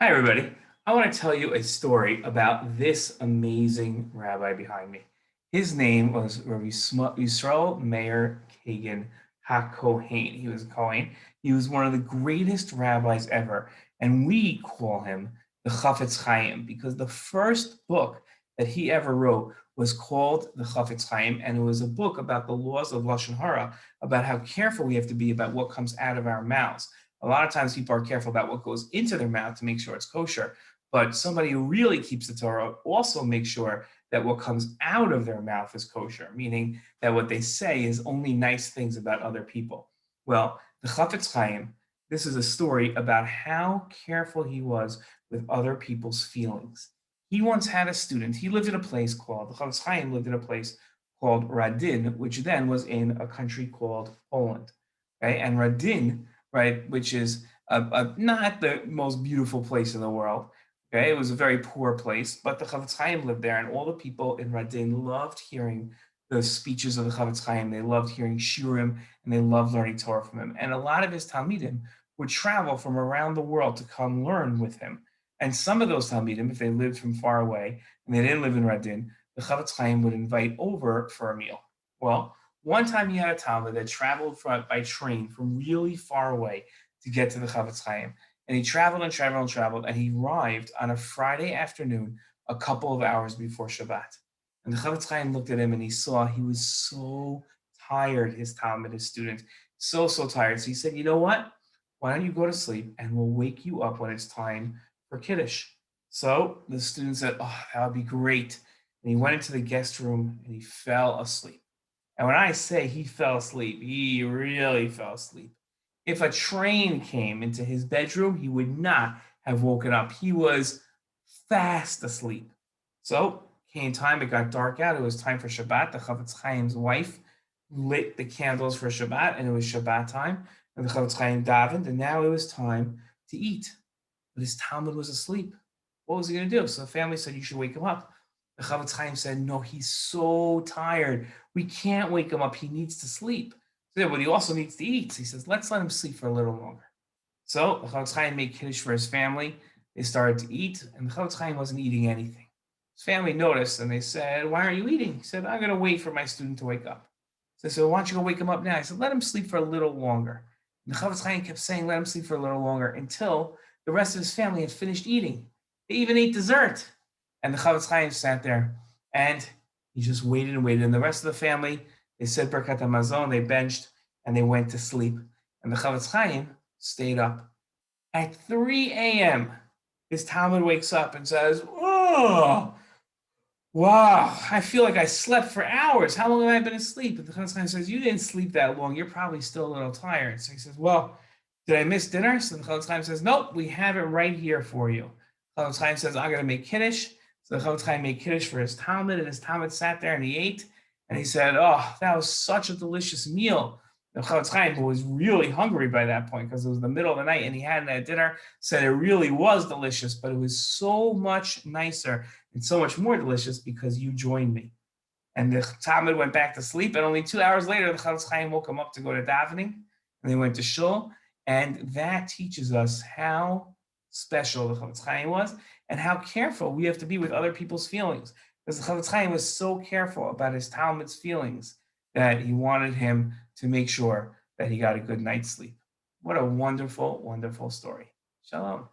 Hi, everybody. I want to tell you a story about this amazing rabbi behind me. His name was Rabbi Yisrael Meir Kagan HaKohen. He was a Kohen. He was one of the greatest rabbis ever, and we call him the Chafetz Chaim because the first book that he ever wrote was called the Chafetz Chaim, and it was a book about the laws of Lashon Hara, about how careful we have to be about what comes out of our mouths. A lot of times people are careful about what goes into their mouth to make sure it's kosher. But somebody who really keeps the Torah also makes sure that what comes out of their mouth is kosher, meaning that what they say is only nice things about other people. Well, the Chafetz Chaim, this is a story about how careful he was with other people's feelings. He once had a student, he lived in a place called, the Chafetz Chaim lived in a place called Radin, which then was in a country called Poland. Okay? And Radin, right, which is not the most beautiful place in the world. Okay, it was a very poor place, but the Chafetz Chaim lived there, and all the people in Radin loved hearing the speeches of the Chafetz Chaim. They loved hearing shiurim, and they loved learning Torah from him. And a lot of his talmidim would travel from around the world to come learn with him. And some of those talmidim, if they lived from far away and they didn't live in Radin, the Chafetz Chaim would invite over for a meal. Well, one time he had a talmid that traveled by train from really far away to get to the Chafetz Chaim. And he traveled and traveled and traveled, and he arrived on a Friday afternoon, a couple of hours before Shabbat. And the Chafetz Chaim looked at him and he saw he was so tired, his talmid, his student, so tired. So he said, you know what? Why don't you go to sleep and we'll wake you up when it's time for Kiddush. So the student said, oh, that would be great. And he went into the guest room and he fell asleep. And when I say he fell asleep, he really fell asleep. If a train came into his bedroom, he would not have woken up. He was fast asleep. So came time, it got dark out. It was time for Shabbat. The Chafetz Chaim's wife lit the candles for Shabbat, and it was Shabbat time. And the Chafetz Chaim davened, and now it was time to eat. But his talmid was asleep. What was he going to do? So the family said, you should wake him up. The Chafetz Chaim said, no, he's so tired. We can't wake him up. He needs to sleep. So yeah, but he also needs to eat. So he says, let's let him sleep for a little longer. So the Chafetz Chaim made Kiddush for his family. They started to eat, and the Chafetz Chaim wasn't eating anything. His family noticed, and they said, why aren't you eating? He said, I'm going to wait for my student to wake up. So they said, why don't you go wake him up now? He said, let him sleep for a little longer. And the Chafetz Chaim kept saying, let him sleep for a little longer until the rest of his family had finished eating. They even ate dessert. And the Chafetz Chaim sat there, and he just waited and waited. And the rest of the family, they said Birkat HaMazon, they benched, and they went to sleep. And the Chafetz Chaim stayed up. At 3 a.m., his talmid wakes up and says, oh, wow, I feel like I slept for hours. How long have I been asleep? And the Chafetz Chaim says, you didn't sleep that long. You're probably still a little tired. So he says, well, did I miss dinner? So the Chafetz Chaim says, nope, we have it right here for you. Chafetz Chaim says, I'm going to make Kiddush. So the Chafetz Chaim made Kiddush for his talmid, and his talmid sat there and he ate. And he said, oh, that was such a delicious meal. The Chafetz Chaim, who was really hungry by that point because it was the middle of the night and he hadn't had dinner, said it really was delicious, but it was so much nicer and so much more delicious because you joined me. And the talmid went back to sleep, and only 2 hours later, the Chafetz Chaim woke him up to go to davening, and they went to shul. And that teaches us how special the Chafetz Chaim was and how careful we have to be with other people's feelings. Because the Chafetz Chaim was so careful about his talmid's feelings that he wanted him to make sure that he got a good night's sleep. What a wonderful, wonderful story. Shalom.